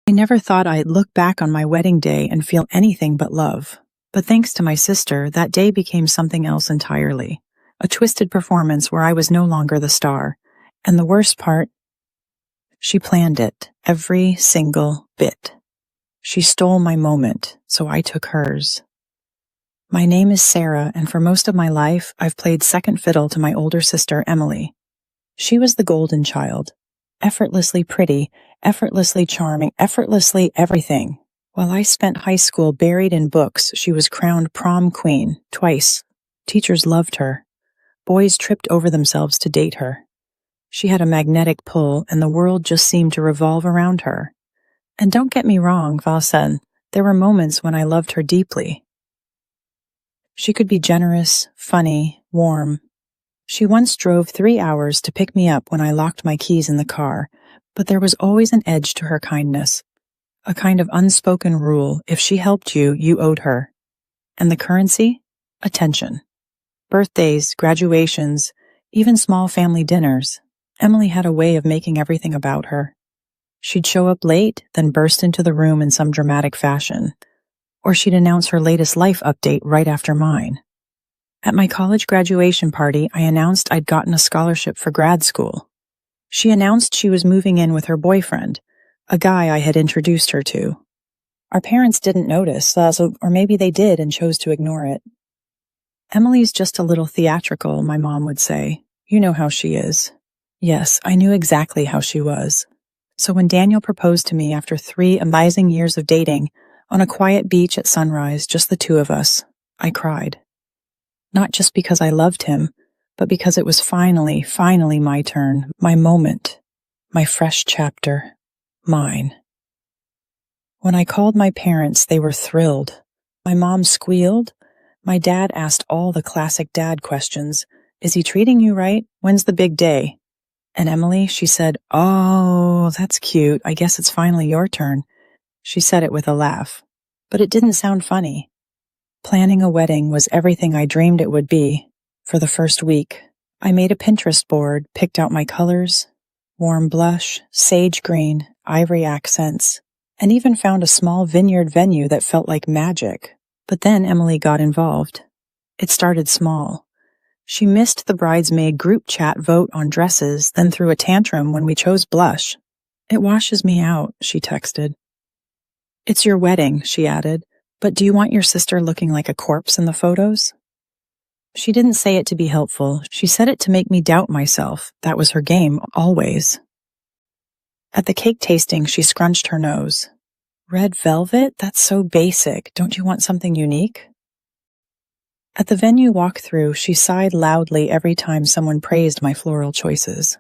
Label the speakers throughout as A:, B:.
A: I never thought I'd look back on my wedding day and feel anything but love. But thanks to my sister, that day became something else entirely. A twisted performance where I was no longer the star. And the worst part, she planned it, every single bit. She stole my moment, so I took hers. My name is Sarah, and for most of my life, I've played second fiddle to my older sister, Emily. She was the golden child, effortlessly pretty, effortlessly charming, effortlessly everything. While I spent high school buried in books, she was crowned prom queen, twice. Teachers loved her. Boys tripped over themselves to date her. She had a magnetic pull, and the world just seemed to revolve around her. And don't get me wrong, Valsen, there were moments when I loved her deeply. She could be generous, funny, warm. She once drove 3 hours to pick me up when I locked my keys in the car, but there was always an edge to her kindness. A kind of unspoken rule: if she helped you, you owed her. And the currency? Attention. Birthdays, graduations, even small family dinners. Emily had a way of making everything about her. She'd show up late, then burst into the room in some dramatic fashion. Or she'd announce her latest life update right after mine. At my college graduation party, I announced I'd gotten a scholarship for grad school. She announced she was moving in with her boyfriend, a guy I had introduced her to. Our parents didn't notice, or maybe they did and chose to ignore it. Emily's just a little theatrical, my mom would say. You know how she is. Yes, I knew exactly how she was. So when Daniel proposed to me after 3 amazing years of dating, on a quiet beach at sunrise, just the two of us, I cried. Not just because I loved him, but because it was finally my turn, my moment, my fresh chapter, mine. When I called my parents, they were thrilled. My mom squealed. My dad asked all the classic dad questions. Is he treating you right? When's the big day? And Emily, she said, "Oh, that's cute. I guess it's finally your turn." She said it with a laugh, but it didn't sound funny. Planning a wedding was everything I dreamed it would be. For the first week, I made a Pinterest board, picked out my colors, warm blush, sage green, ivory accents, and even found a small vineyard venue that felt like magic. But then Emily got involved. It started small. She missed the bridesmaid group chat vote on dresses, then threw a tantrum when we chose blush. "It washes me out," she texted. "It's your wedding," she added, "but do you want your sister looking like a corpse in the photos?" She didn't say it to be helpful. She said it to make me doubt myself. That was her game, always. At the cake tasting, she scrunched her nose. "Red velvet? That's so basic. Don't you want something unique?" At the venue walkthrough, she sighed loudly every time someone praised my floral choices.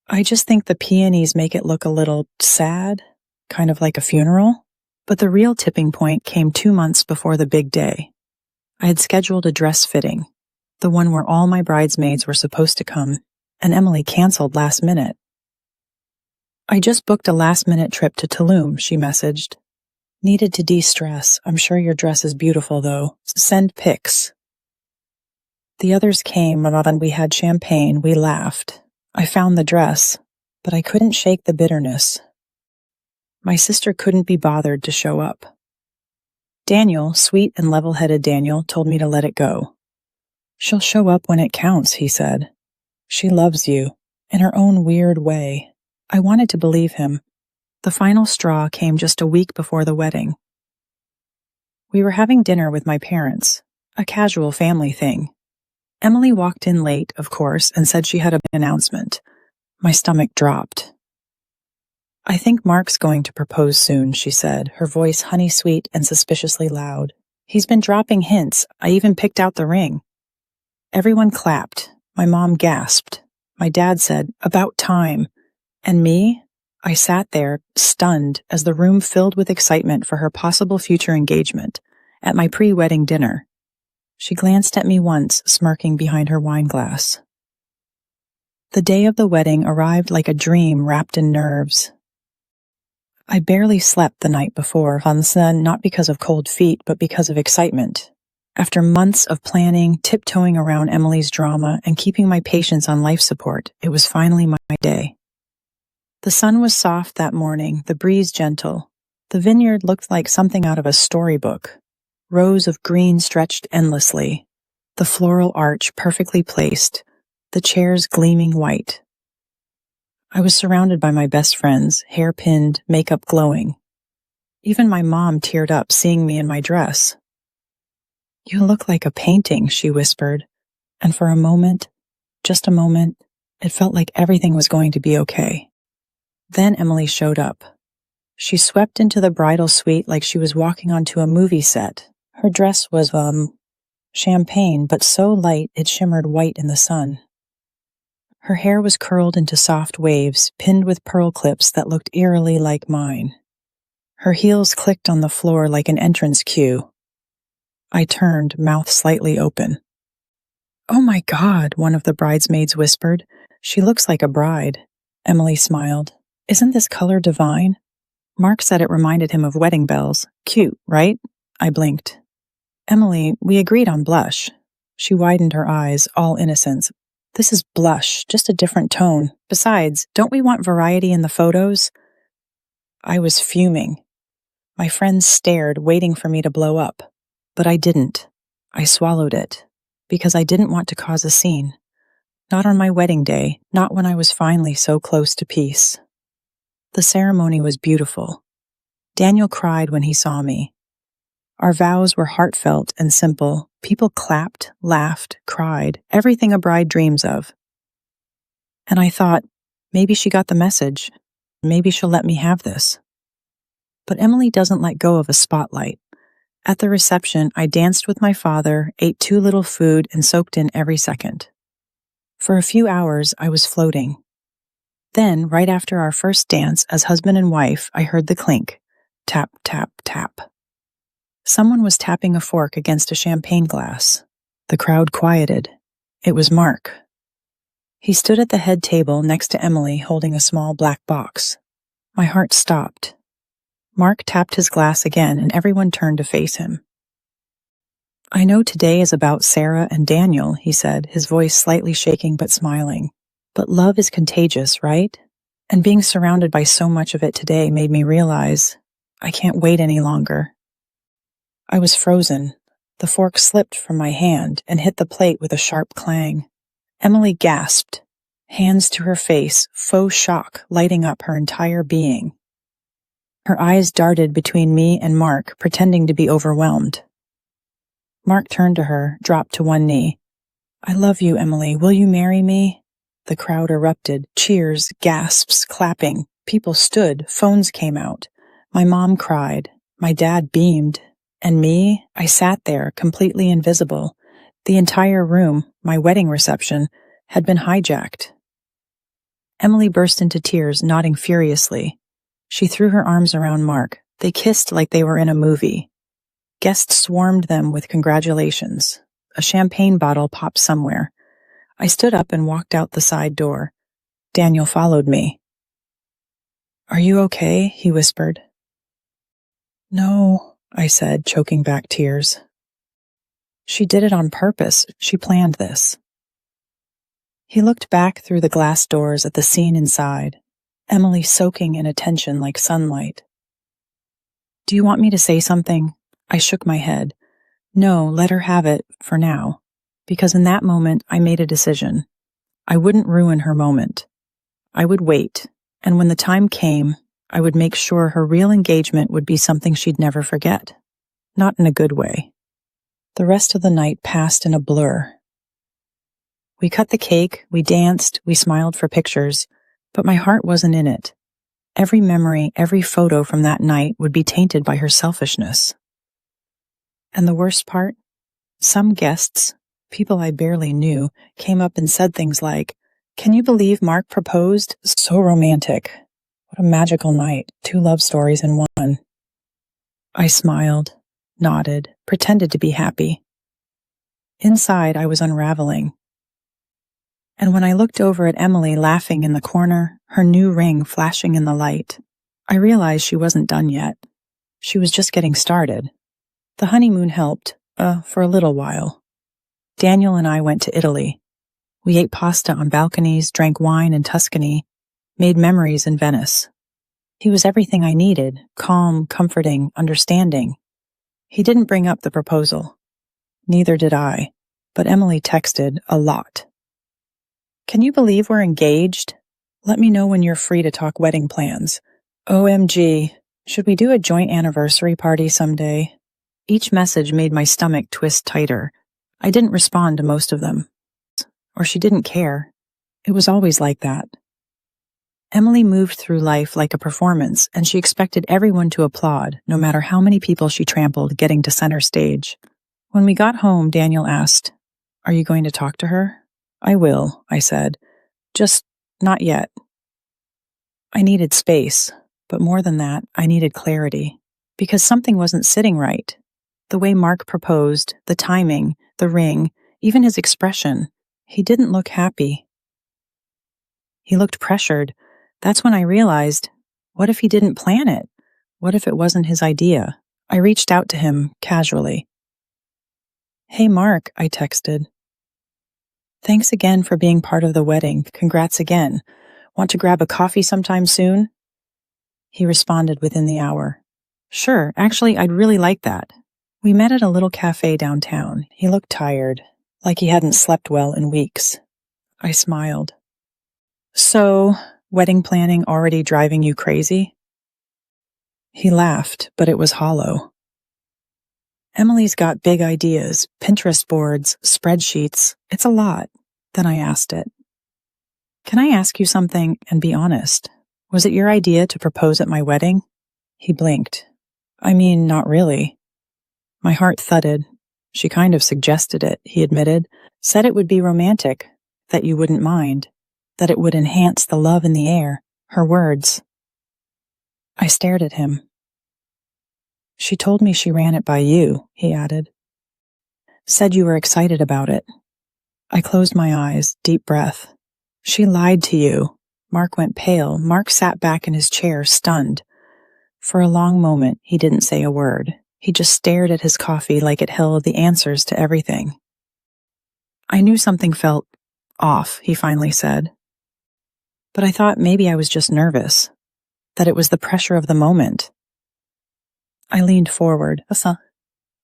A: "I just think the peonies make it look a little sad, kind of like a funeral." But the real tipping point came 2 months before the big day. I had scheduled a dress fitting, the one where all my bridesmaids were supposed to come, and Emily canceled last minute. "I just booked a last-minute trip to Tulum," she messaged. "Needed to de-stress. I'm sure your dress is beautiful, though. Send pics." The others came, and we had champagne. We laughed. I found the dress, but I couldn't shake the bitterness. My sister couldn't be bothered to show up. Daniel, sweet and level-headed Daniel, told me to let it go. "She'll show up when it counts," he said. "She loves you, in her own weird way." I wanted to believe him. The final straw came just a week before the wedding. We were having dinner with my parents, a casual family thing. Emily walked in late, of course, and said she had an announcement. My stomach dropped. "I think Mark's going to propose soon," she said, her voice honey-sweet and suspiciously loud. "He's been dropping hints. I even picked out the ring." Everyone clapped. My mom gasped. My dad said, "About time." And me? I sat there, stunned, as the room filled with excitement for her possible future engagement, at my pre-wedding dinner. She glanced at me once, smirking behind her wine glass. The day of the wedding arrived like a dream wrapped in nerves. I barely slept the night before, Hansen, not because of cold feet, but because of excitement. After months of planning, tiptoeing around Emily's drama, and keeping my patients on life support, it was finally my day. The sun was soft that morning, the breeze gentle. The vineyard looked like something out of a storybook. Rows of green stretched endlessly, the floral arch perfectly placed, the chairs gleaming white. I was surrounded by my best friends, hair pinned, makeup glowing. Even my mom teared up seeing me in my dress. "You look like a painting," she whispered, and for a moment, just a moment, it felt like everything was going to be okay. Then Emily showed up. She swept into the bridal suite like she was walking onto a movie set. Her dress was, champagne, but so light it shimmered white in the sun. Her hair was curled into soft waves, pinned with pearl clips that looked eerily like mine. Her heels clicked on the floor like an entrance cue. I turned, mouth slightly open. "Oh my God," one of the bridesmaids whispered. "She looks like a bride." Emily smiled. "Isn't this color divine?" Mark said it reminded him of wedding bells. "Cute, right?" I blinked. "Emily, we agreed on blush." She widened her eyes, all innocence. "This is blush, just a different tone. Besides, don't we want variety in the photos?" I was fuming. My friends stared, waiting for me to blow up. But I didn't. I swallowed it. Because I didn't want to cause a scene. Not on my wedding day, not when I was finally so close to peace. The ceremony was beautiful. Daniel cried when he saw me. Our vows were heartfelt and simple. People clapped, laughed, cried, everything a bride dreams of. And I thought, maybe she got the message. Maybe she'll let me have this. But Emily doesn't let go of a spotlight. At the reception, I danced with my father, ate too little food, and soaked in every second. For a few hours, I was floating. Then, right after our first dance as husband and wife, I heard the clink. Tap, tap, tap. Someone was tapping a fork against a champagne glass. The crowd quieted. It was Mark. He stood at the head table next to Emily, holding a small black box. My heart stopped. Mark tapped his glass again, and everyone turned to face him. "I know today is about Sarah and Daniel," he said, his voice slightly shaking but smiling. "But love is contagious, right? And being surrounded by so much of it today made me realize I can't wait any longer." I was frozen. The fork slipped from my hand and hit the plate with a sharp clang. Emily gasped, hands to her face, faux shock lighting up her entire being. Her eyes darted between me and Mark, pretending to be overwhelmed. Mark turned to her, dropped to one knee. "I love you, Emily. Will you marry me?" The crowd erupted. Cheers, gasps, clapping. People stood. Phones came out. My mom cried. My dad beamed. And me, I sat there, completely invisible. The entire room, my wedding reception, had been hijacked. Emily burst into tears, nodding furiously. She threw her arms around Mark. They kissed like they were in a movie. Guests swarmed them with congratulations. A champagne bottle popped somewhere. I stood up and walked out the side door. Daniel followed me. "Are you okay?" he whispered. "No," I said, choking back tears. "She did it on purpose. She planned this." He looked back through the glass doors at the scene inside, Emily soaking in attention like sunlight. "Do you want me to say something?" I shook my head. No, let her have it, for now. Because in that moment, I made a decision. I wouldn't ruin her moment. I would wait, and when the time came, I would make sure her real engagement would be something she'd never forget. Not in a good way. The rest of the night passed in a blur. We cut the cake, we danced, we smiled for pictures, but my heart wasn't in it. Every memory, every photo from that night would be tainted by her selfishness. And the worst part? Some guests, people I barely knew, came up and said things like, "Can you believe Mark proposed? So romantic. What a magical night. 2 love stories in one." I smiled, nodded, pretended to be happy. Inside, I was unraveling. And when I looked over at Emily laughing in the corner, her new ring flashing in the light, I realized she wasn't done yet. She was just getting started. The honeymoon helped, for a little while. Daniel and I went to Italy. We ate pasta on balconies, drank wine in Tuscany, made memories in Venice. He was everything I needed, calm, comforting, understanding. He didn't bring up the proposal. Neither did I, but Emily texted a lot. "Can you believe we're engaged? Let me know when you're free to talk wedding plans. OMG, should we do a joint anniversary party someday?" Each message made my stomach twist tighter. I didn't respond to most of them. Or she didn't care. It was always like that. Emily moved through life like a performance, and she expected everyone to applaud, no matter how many people she trampled getting to center stage. When we got home, Daniel asked, "Are you going to talk to her?" "I will," I said. "Just not yet." I needed space, but more than that, I needed clarity, because something wasn't sitting right. The way Mark proposed, the timing, the ring, even his expression, he didn't look happy. He looked pressured. That's when I realized, what if he didn't plan it? What if it wasn't his idea? I reached out to him casually. "Hey Mark," I texted. "Thanks again for being part of the wedding. Congrats again. Want to grab a coffee sometime soon?" He responded within the hour. "Sure, actually, I'd really like that." We met at a little cafe downtown. He looked tired, like he hadn't slept well in weeks. I smiled. "So, wedding planning already driving you crazy?" He laughed, but it was hollow. "Emily's got big ideas, Pinterest boards, spreadsheets. It's a lot." Then I asked it. "Can I ask you something and be honest? Was it your idea to propose at my wedding?" He blinked. "I mean, not really." My heart thudded. "She kind of suggested it," he admitted. "Said it would be romantic, that you wouldn't mind, that it would enhance the love in the air." Her words. I stared at him. "She told me she ran it by you," he added. "Said you were excited about it." I closed my eyes, deep breath. "She lied to you." Mark went pale. Mark sat back in his chair, stunned. For a long moment, he didn't say a word. He just stared at his coffee like it held the answers to everything. "I knew something felt off," he finally said. "But I thought maybe I was just nervous, that it was the pressure of the moment." I leaned forward.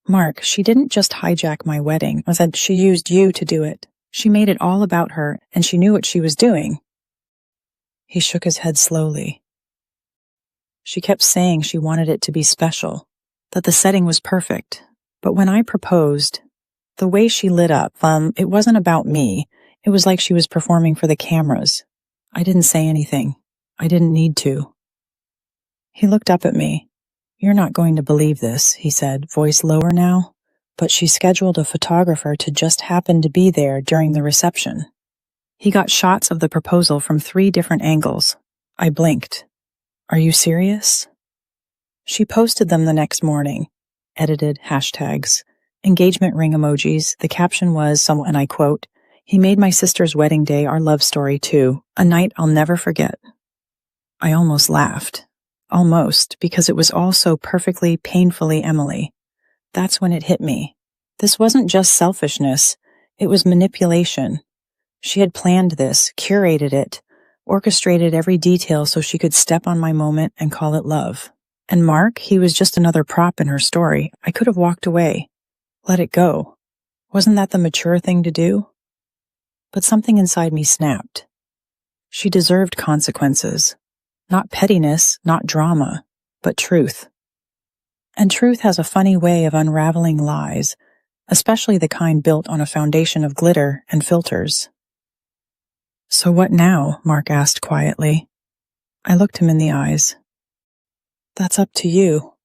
A: "Mark, she didn't just hijack my wedding. I said she used you to do it. She made it all about her, and she knew what she was doing." He shook his head slowly. "She kept saying she wanted it to be special, that the setting was perfect. But when I proposed, the way she lit up, it wasn't about me. It was like she was performing for the cameras. I didn't say anything. I didn't need to." He looked up at me. "You're not going to believe this," he said, voice lower now, "but she scheduled a photographer to just happen to be there during the reception." He got shots of the proposal from 3 different angles. I blinked. "Are you serious?" She posted them the next morning. Edited hashtags, engagement ring emojis. The caption was, and I quote, "He made my sister's wedding day our love story too, a night I'll never forget." I almost laughed. Almost, because it was all so perfectly, painfully Emily. That's when it hit me. This wasn't just selfishness. It was manipulation. She had planned this, curated it, orchestrated every detail so she could step on my moment and call it love. And Mark, he was just another prop in her story. I could have walked away. Let it go. Wasn't that the mature thing to do? But something inside me snapped. She deserved consequences. Not pettiness, not drama, but truth. And truth has a funny way of unraveling lies, especially the kind built on a foundation of glitter and filters. "So what now?" Mark asked quietly. I looked him in the eyes. "That's up to you.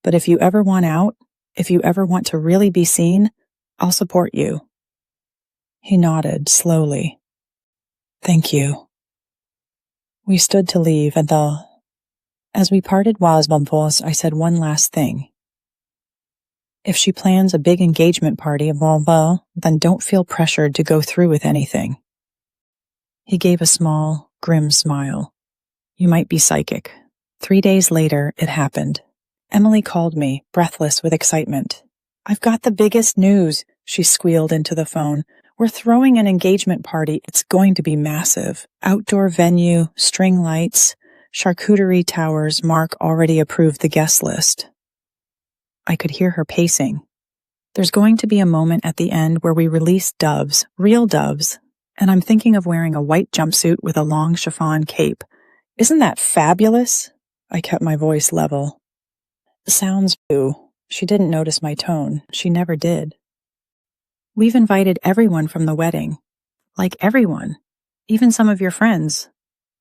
A: But if you ever want out, if you ever want to really be seen, I'll support you." He nodded slowly. "Thank you." We stood to leave, and as we parted I said one last thing. If she plans a big engagement party, then don't feel pressured to go through with anything. He gave a small, grim smile. "You might be psychic." 3 days later, it happened. Emily called me, breathless with excitement. "I've got the biggest news," she squealed into the phone. We're throwing an engagement party. It's going to be massive. Outdoor venue, string lights, charcuterie towers. Mark already approved the guest list. I could hear her pacing. There's going to be a moment at the end where we release doves, real doves, and I'm thinking of wearing a white jumpsuit with a long chiffon cape. Isn't that fabulous? I kept my voice level. Sounds boo. She didn't notice my tone. She never did. We've invited everyone from the wedding. Like everyone. Even some of your friends.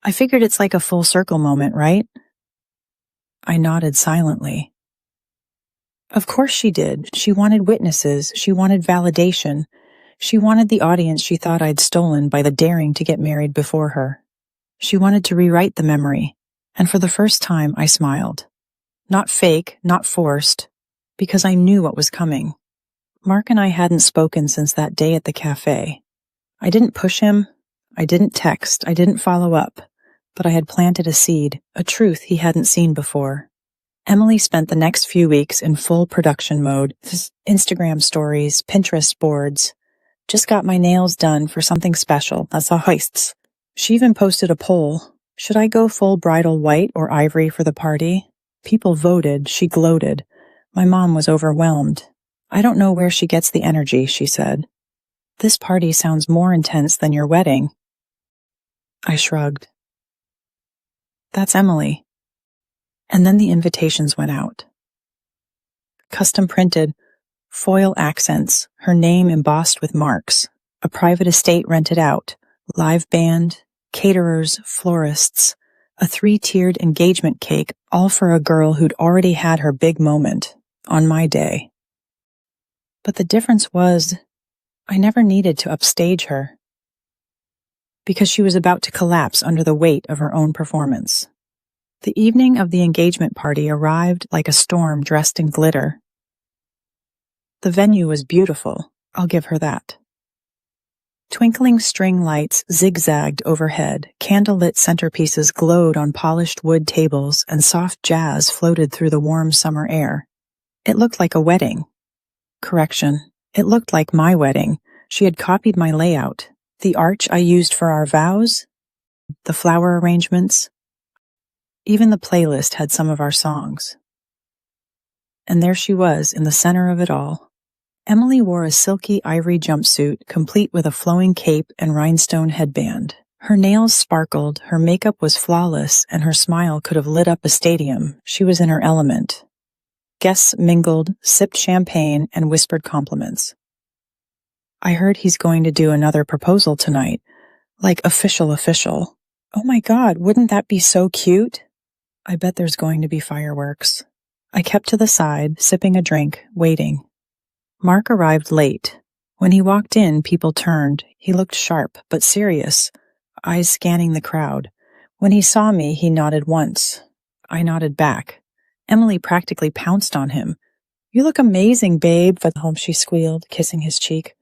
A: I figured it's like a full circle moment, right? I nodded silently. Of course she did. She wanted witnesses. She wanted validation. She wanted the audience she thought I'd stolen by the daring to get married before her. She wanted to rewrite the memory. And for the first time, I smiled. Not fake, not forced, because I knew what was coming. Mark and I hadn't spoken since that day at the cafe. I didn't push him. I didn't text. I didn't follow up. But I had planted a seed, a truth he hadn't seen before. Emily spent the next few weeks in full production mode. Instagram stories, Pinterest boards. Just got my nails done for something special. That's hijacks. She even posted a poll. Should I go full bridal white or ivory for the party? People voted. She gloated. My mom was overwhelmed. I don't know where she gets the energy, she said. This party sounds more intense than your wedding. I shrugged. That's Emily. And then the invitations went out. Custom printed, foil accents, her name embossed with marks, a private estate rented out, live band, caterers, florists, a 3-tiered engagement cake, all for a girl who'd already had her big moment, on my day. But the difference was, I never needed to upstage her, because she was about to collapse under the weight of her own performance. The evening of the engagement party arrived like a storm dressed in glitter. The venue was beautiful, I'll give her that. Twinkling string lights zigzagged overhead, candlelit centerpieces glowed on polished wood tables, and soft jazz floated through the warm summer air. It looked like a wedding. Correction, it looked like my wedding. She had copied my layout. The arch I used for our vows, the flower arrangements, even the playlist had some of our songs. And there she was in the center of it all. Emily wore a silky ivory jumpsuit, complete with a flowing cape and rhinestone headband. Her nails sparkled, her makeup was flawless, and her smile could have lit up a stadium. She was in her element. Guests mingled, sipped champagne, and whispered compliments. I heard he's going to do another proposal tonight. Like official. Oh my God, wouldn't that be so cute? I bet there's going to be fireworks. I kept to the side, sipping a drink, waiting. Mark arrived late. When he walked in, people turned. He looked sharp, but serious, eyes scanning the crowd. When he saw me, he nodded once. I nodded back. Emily practically pounced on him. You look amazing, babe, she squealed, kissing his cheek.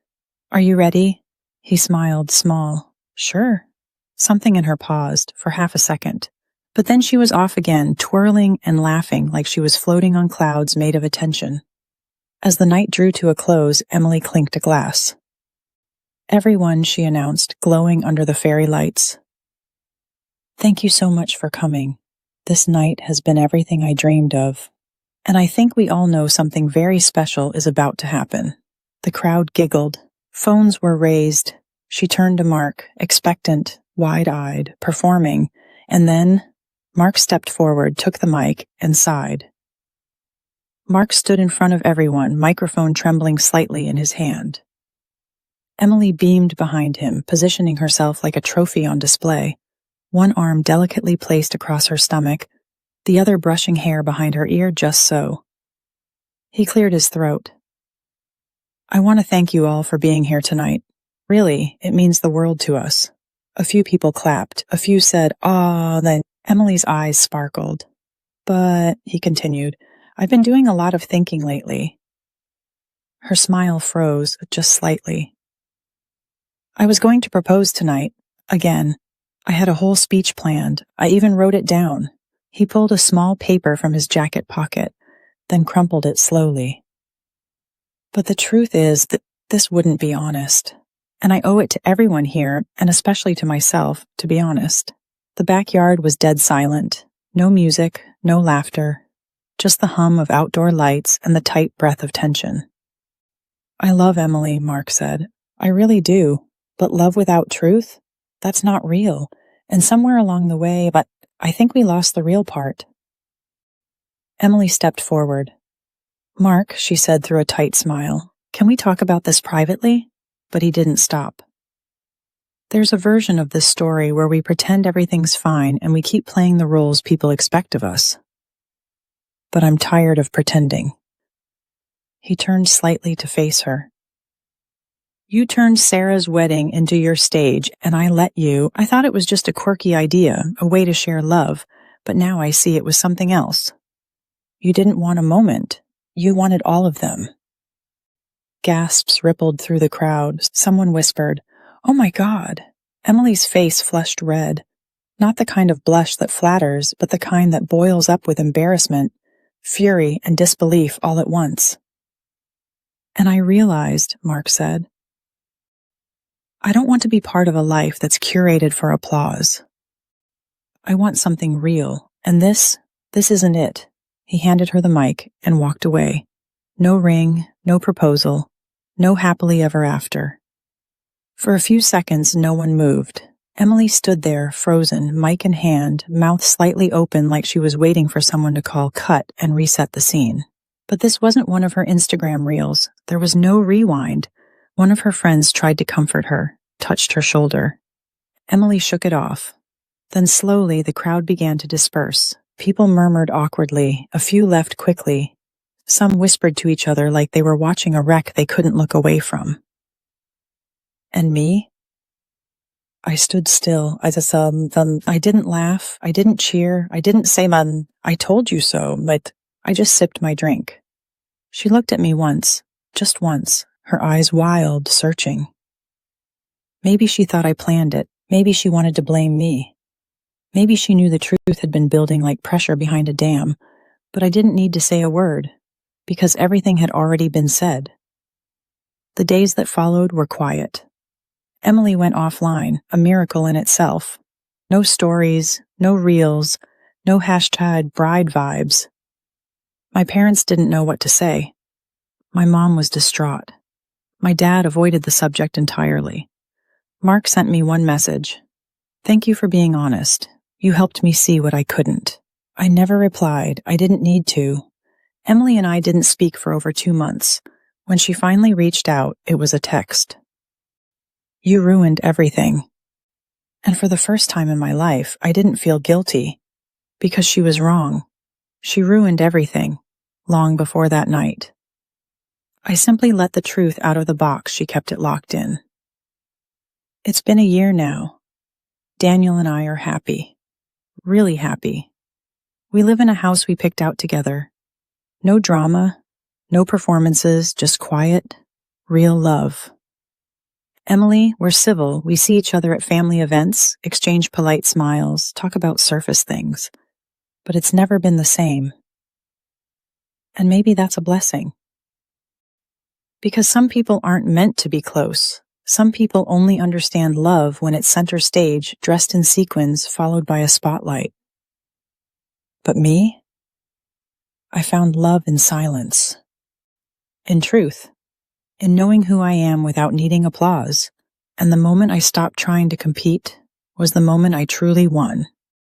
A: Are you ready? He smiled, small. Sure. Something in her paused, for half a second. But then she was off again, twirling and laughing like she was floating on clouds made of attention. As the night drew to a close, Emily clinked a glass. Everyone, she announced, glowing under the fairy lights. Thank you so much for coming. This night has been everything I dreamed of. And I think we all know something very special is about to happen. The crowd giggled. Phones were raised. She turned to Mark, expectant, wide-eyed, performing, and then Mark stepped forward, took the mic, and sighed. Mark stood in front of everyone, microphone trembling slightly in his hand. Emily beamed behind him, positioning herself like a trophy on display, one arm delicately placed across her stomach, the other brushing hair behind her ear just so. He cleared his throat. I want to thank you all for being here tonight. Really, it means the world to us. A few people clapped. A few said, "Ah," then Emily's eyes sparkled. But, he continued, I've been doing a lot of thinking lately. Her smile froze, just slightly. I was going to propose tonight, again. I had a whole speech planned. I even wrote it down. He pulled a small paper from his jacket pocket, then crumpled it slowly. But the truth is that this wouldn't be honest. And I owe it to everyone here, and especially to myself, to be honest. The backyard was dead silent. No music, no laughter. Just the hum of outdoor lights and the tight breath of tension. I love Emily, Mark said. I really do. But love without truth? That's not real. And somewhere along the way, but I think we lost the real part. Emily stepped forward. Mark, she said through a tight smile, can we talk about this privately? But he didn't stop. There's a version of this story where we pretend everything's fine and we keep playing the roles people expect of us. But I'm tired of pretending. He turned slightly to face her. You turned Sarah's wedding into your stage, and I let you. I thought it was just a quirky idea, a way to share love, but now I see it was something else. You didn't want a moment. You wanted all of them. Gasps rippled through the crowd. Someone whispered, "Oh my God." Emily's face flushed red. Not the kind of blush that flatters, but the kind that boils up with embarrassment, fury, and disbelief all at once. And I realized, Mark said, I don't want to be part of a life that's curated for applause. I want something real, and this isn't it. He handed her the mic and walked away. No ring, no proposal, no happily ever after. For a few seconds, no one moved. Emily stood there, frozen, mic in hand, mouth slightly open like she was waiting for someone to call cut and reset the scene. But this wasn't one of her Instagram reels. There was no rewind. One of her friends tried to comfort her, touched her shoulder. Emily shook it off. Then slowly the crowd began to disperse. People murmured awkwardly. A few left quickly. Some whispered to each other like they were watching a wreck they couldn't look away from. And me? I stood still. I didn't laugh. I didn't cheer. I didn't say, I told you so, but I just sipped my drink. She looked at me once, just once, her eyes wild, searching. Maybe she thought I planned it. Maybe she wanted to blame me. Maybe she knew the truth had been building like pressure behind a dam, but I didn't need to say a word, because everything had already been said. The days that followed were quiet. Emily went offline, a miracle in itself. No stories, no reels, no hashtag bride vibes. My parents didn't know what to say. My mom was distraught. My dad avoided the subject entirely. Mark sent me one message. Thank you for being honest. You helped me see what I couldn't. I never replied. I didn't need to. Emily and I didn't speak for over 2 months. When she finally reached out, it was a text. You ruined everything. And for the first time in my life, I didn't feel guilty. Because she was wrong. She ruined everything, long before that night. I simply let the truth out of the box she kept it locked in. It's been a year now. Daniel and I are happy. Really happy. We live in a house we picked out together. No drama, no performances, just quiet, real love. Emily, we're civil. We see each other at family events, exchange polite smiles, talk about surface things. But it's never been the same. And maybe that's a blessing. Because some people aren't meant to be close. Some people only understand love when it's center stage, dressed in sequins, followed by a spotlight. But me? I found love in silence. In truth. In knowing who I am without needing applause. And the moment I stopped trying to compete was the moment I truly won.